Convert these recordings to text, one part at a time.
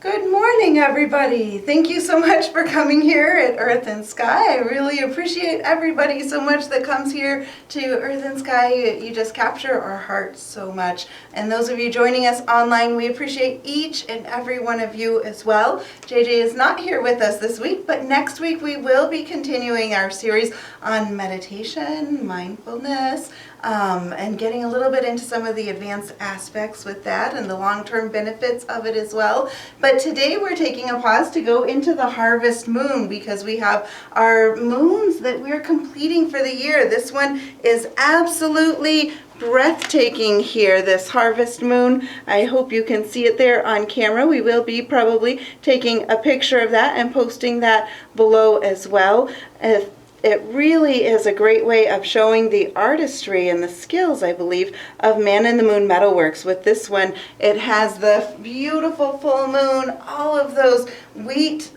Good morning, everybody. Thank you so much for coming here at Earth and Sky. I really appreciate everybody so much that comes here to Earth and Sky. You just capture our hearts so much. And those of you joining us online, we appreciate each and every one of you as well. JJ is not here with us this week, but next week we will be continuing our series on meditation, mindfulness, and getting a little bit into some of the advanced aspects with that and the long-term benefits of it as well. But today we're taking a pause to go into the harvest moon because we have our moons that we're completing for the year. This one is absolutely breathtaking here, this harvest moon. I hope you can see it there on camera. We will be probably taking a picture of that and posting that below as well. It really is a great way of showing the artistry and the skills, I believe, of Man in the Moon Metalworks. With this one, it has the beautiful full moon, all of the wheat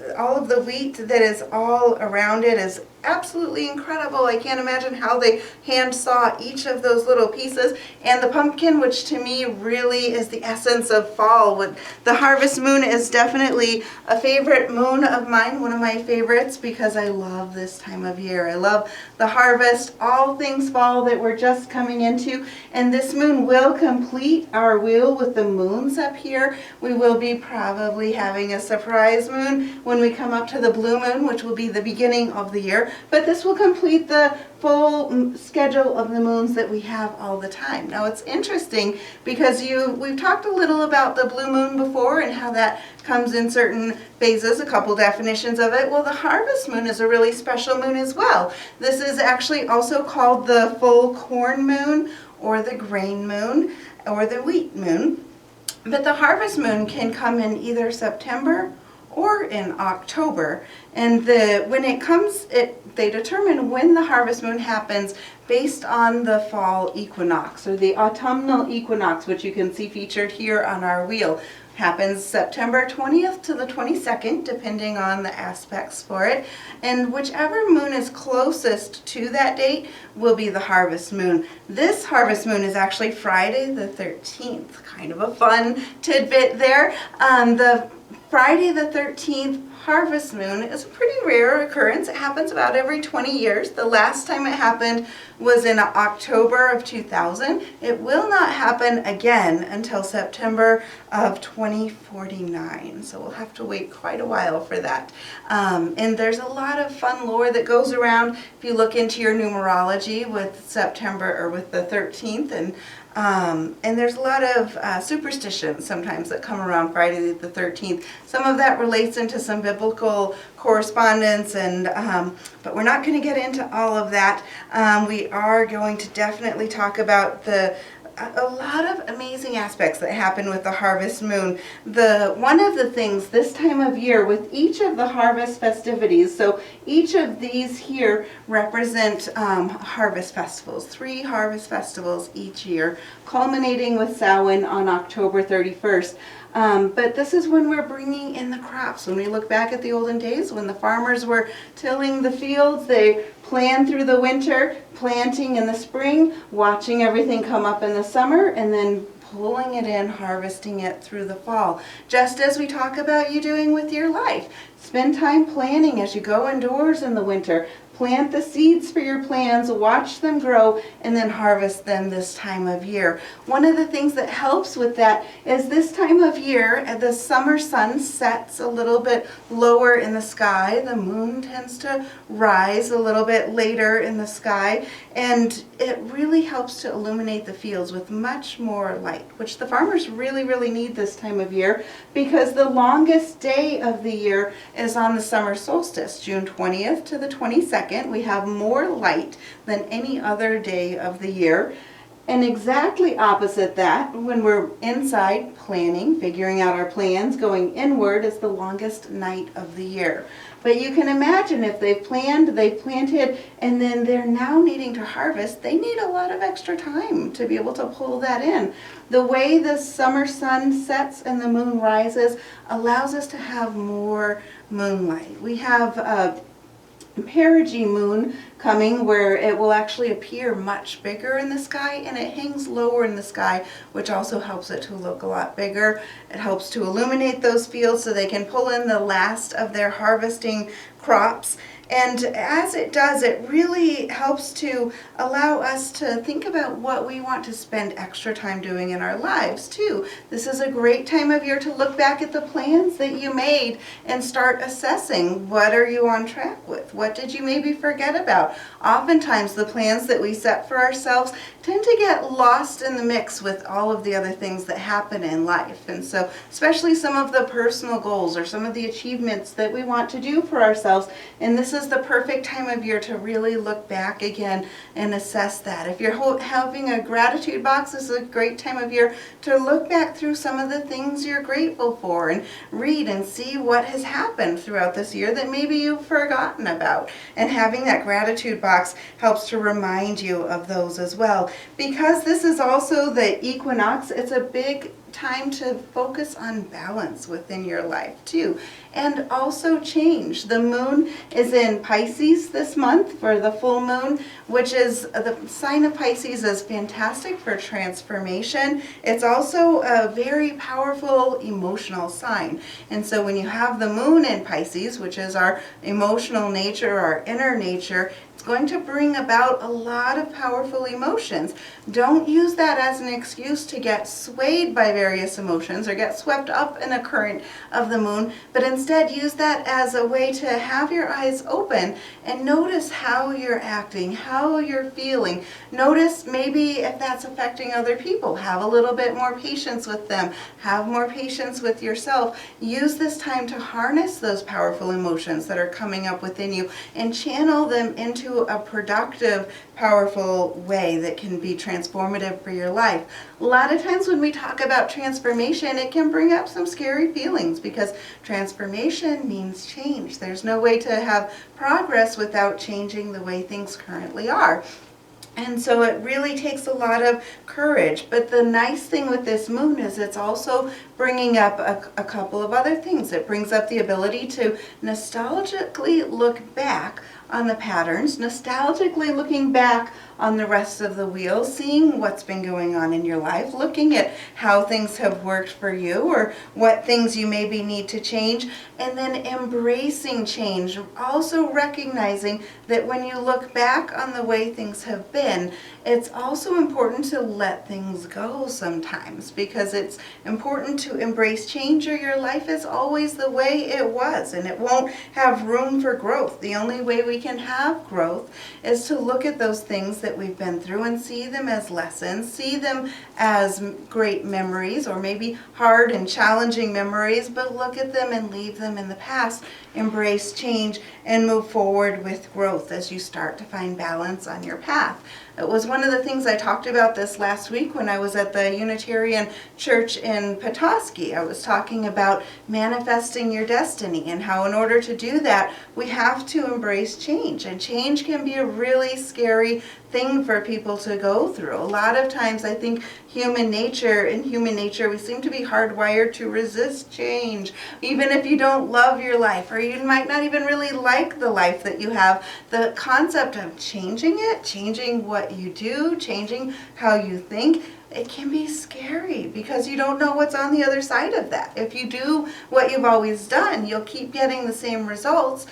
that is all around it is absolutely incredible. I can't imagine how they hand saw each of those little pieces. And the pumpkin, which to me really is the essence of fall. The harvest moon is definitely a favorite moon of mine, one of my favorites, because I love this time of year. I love the harvest, all things fall that we're just coming into. And this moon will complete our wheel with the moons up here. We will be probably having a surprise moon when we come up to the blue moon, which will be the beginning of the year. But this will complete the full schedule of the moons that we have all the time. Now it's interesting because we've talked a little about the blue moon before and how that comes in certain phases, a couple definitions of it. Well, the harvest moon is a really special moon as well. This is actually also called the full corn moon or the grain moon or the wheat moon. But the harvest moon can come in either September or in October. And when it comes, they determine when the harvest moon happens based on the fall equinox or the autumnal equinox, which you can see featured here on our wheel. Happens September 20th to the 22nd, depending on the aspects for it. And whichever moon is closest to that date will be the harvest moon. This harvest moon is actually Friday the 13th. Kind of a fun tidbit there. The Friday the 13th harvest moon is a pretty rare occurrence. It happens about every 20 years. The last time it happened was in October of 2000. It will not happen again until September of 2049. So we'll have to wait quite a while for that. And there's a lot of fun lore that goes around if you look into your numerology with September or with the 13th. And there's a lot of superstitions sometimes that come around Friday the 13th. Some of that relates into some biblical correspondence, but we're not going to get into all of that. We are going to definitely talk about a lot of amazing aspects that happen with the harvest moon. One of the things this time of year with each of the harvest festivities, so each of these here represent harvest festivals, 3 harvest festivals each year, culminating with Samhain on October 31st. But this is when we're bringing in the crops. When we look back at the olden days, when the farmers were tilling the fields, they planned through the winter, planting in the spring, watching everything come up in the summer, and then pulling it in, harvesting it through the fall. Just as we talk about you doing with your life. Spend time planning as you go indoors in the winter. Plant the seeds for your plans, watch them grow, and then harvest them this time of year. One of the things that helps with that is this time of year, the summer sun sets a little bit lower in the sky. The moon tends to rise a little bit later in the sky, and it really helps to illuminate the fields with much more light, which the farmers really, really need this time of year because the longest day of the year is on the summer solstice, June 20th to the 22nd. We have more light than any other day of the year. And exactly opposite that, when we're inside planning, figuring out our plans, going inward is the longest night of the year. But you can imagine if they've planted, and then they're now needing to harvest, they need a lot of extra time to be able to pull that in. The way the summer sun sets and the moon rises allows us to have more moonlight. We have perigee moon coming, where it will actually appear much bigger in the sky, and it hangs lower in the sky, which also helps it to look a lot bigger. It helps to illuminate those fields so they can pull in the last of their harvesting crops. And as it does, it really helps to allow us to think about what we want to spend extra time doing in our lives too. This is a great time of year to look back at the plans that you made and start assessing, what are you on track with? What did you maybe forget about? Oftentimes the plans that we set for ourselves tend to get lost in the mix with all of the other things that happen in life. And so especially some of the personal goals or some of the achievements that we want to do for ourselves, and this is the perfect time of year to really look back again and assess that. If you're having a gratitude box, this is a great time of year to look back through some of the things you're grateful for and read and see what has happened throughout this year that maybe you've forgotten about. And having that gratitude box helps to remind you of those as well. Because this is also the equinox, it's a big time to focus on balance within your life too, and also change. The moon is in Pisces this month for the full moon, which is the sign of Pisces is fantastic for transformation. It's also a very powerful emotional sign. And so when you have the moon in Pisces, which is our emotional nature, our inner nature, it's going to bring about a lot of powerful emotions. Don't use that as an excuse to get swayed by various emotions or get swept up in a current of the moon, but instead use that as a way to have your eyes open and notice how you're acting, how you're feeling. Notice maybe if that's affecting other people. Have a little bit more patience with them. Have more patience with yourself. Use this time to harness those powerful emotions that are coming up within you and channel them into a productive, powerful way that can be transformative for your life. A lot of times when we talk about transformation, it can bring up some scary feelings because transformation means change. There's no way to have progress without changing the way things currently are. And so it really takes a lot of courage. But the nice thing with this moon is it's also bringing up a couple of other things. It brings up the ability to nostalgically look back on the patterns, nostalgically looking back on the rest of the wheel, seeing what's been going on in your life, looking at how things have worked for you or what things you maybe need to change, and then embracing change. Also recognizing that when you look back on the way things have been, it's also important to let things go sometimes, because it's important to embrace change or your life is always the way it was and it won't have room for growth. The only way we can have growth is to look at those things that we've been through and see them as lessons, see them as great memories or maybe hard and challenging memories, but look at them and leave them in the past. Embrace change and move forward with growth as you start to find balance on your path. It was one of the things I talked about this last week when I was at the Unitarian Church in Petoskey. I was talking about manifesting your destiny and how in order to do that, we have to embrace change. And change can be a really scary thing for people to go through. A lot of times I think in human nature, we seem to be hardwired to resist change. Even if you don't love your life or you might not even really like the life that you have, the concept of changing it, changing what you do, changing how you think, it can be scary because you don't know what's on the other side of that. If you do what you've always done, you'll keep getting the same results.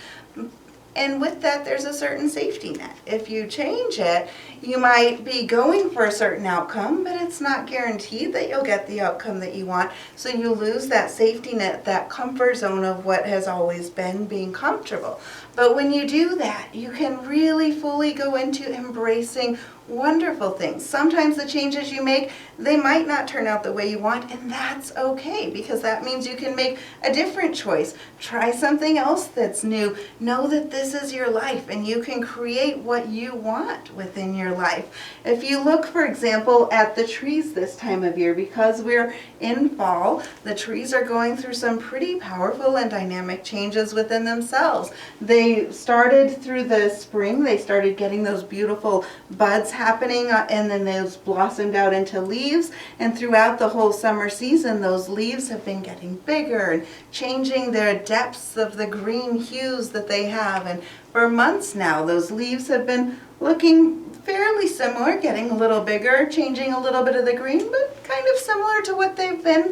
And with that, there's a certain safety net. If you change it, you might be going for a certain outcome, but it's not guaranteed that you'll get the outcome that you want. So you lose that safety net, that comfort zone of what has always been being comfortable. But when you do that, you can really fully go into embracing wonderful things. Sometimes the changes you make, they might not turn out the way you want, and that's okay, because that means you can make a different choice. Try something else that's new. Know that this is your life, and you can create what you want within your life. If you look, for example, at the trees this time of year, because we're in fall, the trees are going through some pretty powerful and dynamic changes within themselves. They started through the spring, they started getting those beautiful buds happening, and then those blossomed out into leaves, and throughout the whole summer season those leaves have been getting bigger and changing their depths of the green hues that they have, and for months now those leaves have been looking fairly similar, getting a little bigger, changing a little bit of the green, but kind of similar to what they've been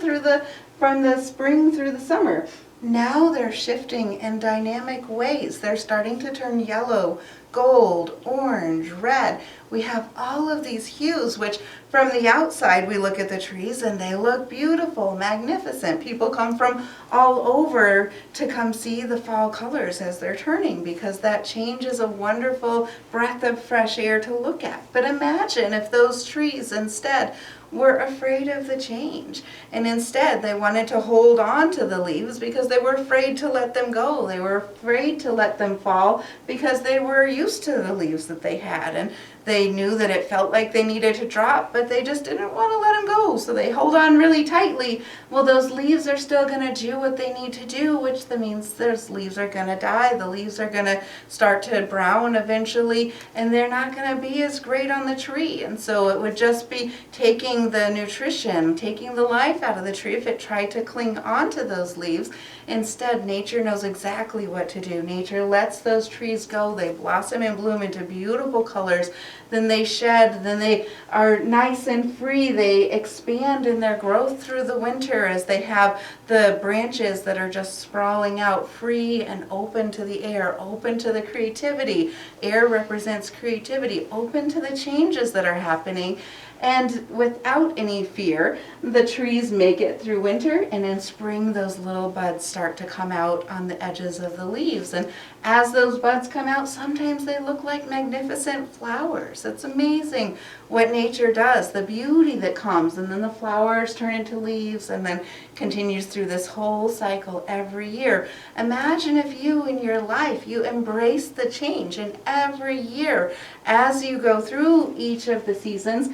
from the spring through the summer. Now they're shifting in dynamic ways. They're starting to turn yellow, gold, orange, red. We have all of these hues, which from the outside we look at the trees and they look beautiful, magnificent. People come from all over to come see the fall colors as they're turning, because that change is a wonderful breath of fresh air to look at. But imagine if those trees instead were afraid of the change, and instead they wanted to hold on to the leaves because they were afraid to let them go. They were afraid to let them fall because they were used to the leaves that they had, and they knew that it felt like they needed to drop, but they just didn't want to let them go, so they hold on really tightly. Well, those leaves are still going to do what they need to do, which means those leaves are going to die. The leaves are going to start to brown eventually, and they're not going to be as great on the tree. And so it would just be taking the nutrition, taking the life out of the tree if it tried to cling onto those leaves. Instead, nature knows exactly what to do. Nature lets those trees go. They blossom and bloom into beautiful colors. Then they shed. Then they are nice and free. They expand in their growth through the winter as they have the branches that are just sprawling out, free and open to the air, open to the creativity. Air represents creativity, open to the changes that are happening. And without any fear, the trees make it through winter, and in spring those little buds start to come out on the edges of the leaves. And as those buds come out, sometimes they look like magnificent flowers. It's amazing what nature does, the beauty that comes, and then the flowers turn into leaves and then continues through this whole cycle every year. Imagine if you in your life, you embrace the change, and every year as you go through each of the seasons,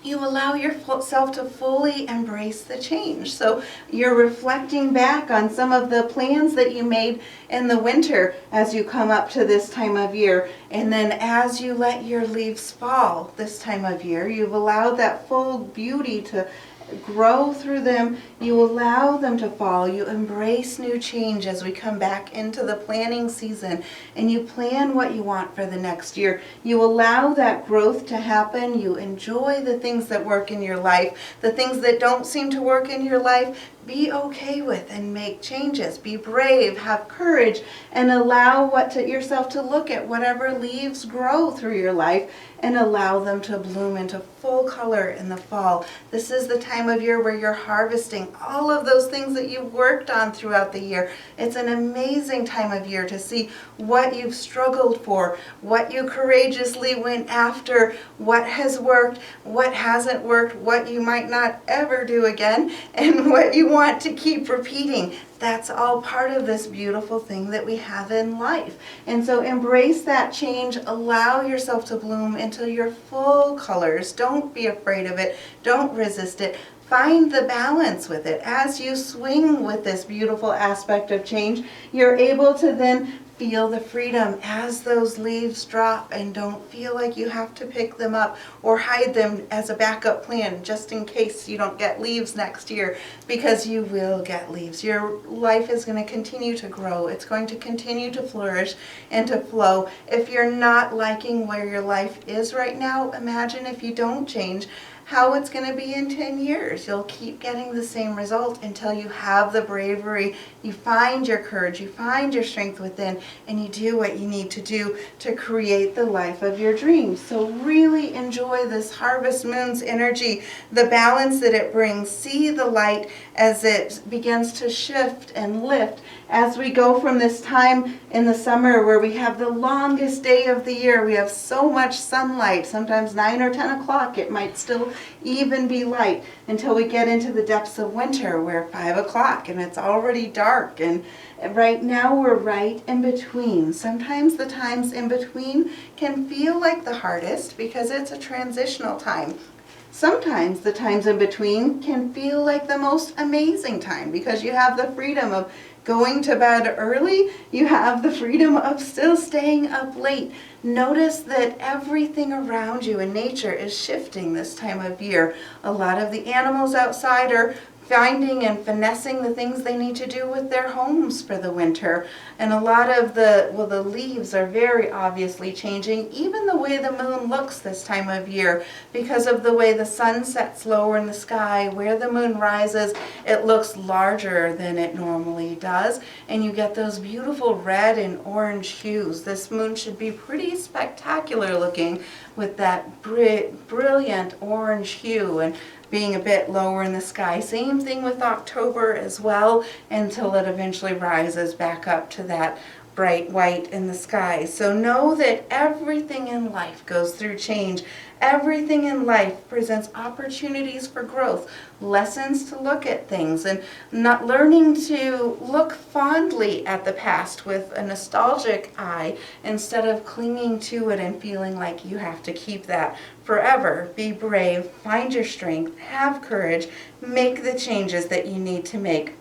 you allow yourself to fully embrace the change. So you're reflecting back on some of the plans that you made in the winter as you come up to this time of year. And then as you let your leaves fall this time of year, you've allowed that full beauty to grow through them. You allow them to fall. You embrace new change as we come back into the planning season, and you plan what you want for the next year. You allow that growth to happen. You enjoy the things that work in your life. The things that don't seem to work in your life, be okay with and make changes. Be brave, have courage, and allow yourself to look at whatever leaves grow through your life and allow them to bloom into full color in the fall. This is the time of year where you're harvesting all of those things that you've worked on throughout the year. It's an amazing time of year to see what you've struggled for, what you courageously went after, what has worked, what hasn't worked, what you might not ever do again, and what you want to keep repeating. That's all part of this beautiful thing that we have in life. And so embrace that change. Allow yourself to bloom into your full colors. Don't be afraid of it. Don't resist it. Find the balance with it. As you swing with this beautiful aspect of change, you're able to then feel the freedom as those leaves drop, and don't feel like you have to pick them up or hide them as a backup plan just in case you don't get leaves next year, because you will get leaves. Your life is going to continue to grow. It's going to continue to flourish and to flow. If you're not liking where your life is right now, imagine if you don't change how it's going to be in 10 years. You'll keep getting the same result until you have the bravery, you find your courage, you find your strength within, and you do what you need to do to create the life of your dreams. So really enjoy this Harvest Moon's energy, the balance that it brings. See the light as it begins to shift and lift as we go from this time in the summer where we have the longest day of the year. We have so much sunlight, sometimes 9 or 10 o'clock. It might still even be light until we get into the depths of winter where 5 o'clock and it's already dark. And right now we're right in between. Sometimes the times in between can feel like the hardest because it's a transitional time. sometimes the times in between can feel like the most amazing time because you have the freedom of going to bed early, you have the freedom of still staying up late. Notice that everything around you in nature is shifting this time of year. A lot of the animals outside are finding and finessing the things they need to do with their homes for the winter. And a lot of the leaves are very obviously changing, even the way the moon looks this time of year, because of the way the sun sets lower in the sky. Where the moon rises, it looks larger than it normally does, and you get those beautiful red and orange hues. This moon should be pretty spectacular looking with that brilliant orange hue, and being a bit lower in the sky. Same thing with October as well, until it eventually rises back up to that bright white in the sky. So know that everything in life goes through change. Everything in life presents opportunities for growth, lessons to look at things, and not learning to look fondly at the past with a nostalgic eye instead of clinging to it and feeling like you have to keep that forever. Be brave, find your strength, have courage, make the changes that you need to make.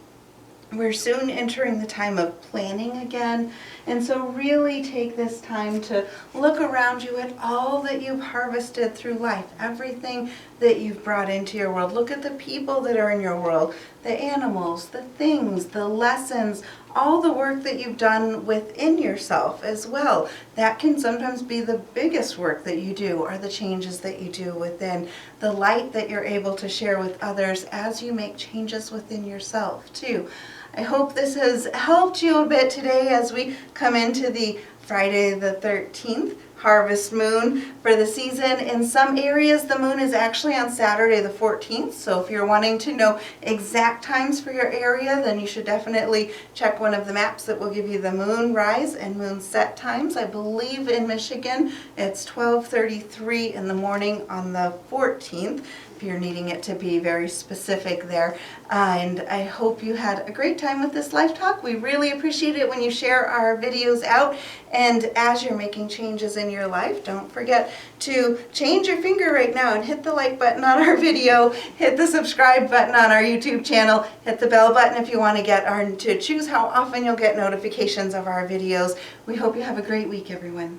We're soon entering the time of planning again, and so really take this time to look around you at all that you've harvested through life, everything that you've brought into your world. Look at the people that are in your world, the animals, the things, the lessons, all the work that you've done within yourself as well. That can sometimes be the biggest work that you do, or the changes that you do within, the light that you're able to share with others as you make changes within yourself too. I hope this has helped you a bit today as we come into the Friday the 13th harvest moon for the season. In some areas the moon is actually on Saturday the 14th, so if you're wanting to know exact times for your area, then you should definitely check one of the maps that will give you the moon rise and moon set times. I believe in Michigan it's 12:33 in the morning on the 14th, if you're needing it to be very specific there. And I hope you had a great time with this Life Talk. We really appreciate it when you share our videos out, and as you're making changes in your life, don't forget to change your finger right now and hit the like button on our video, hit the subscribe button on our YouTube channel, hit the bell button if you want to choose how often you'll get notifications of our videos. We hope you have a great week, everyone.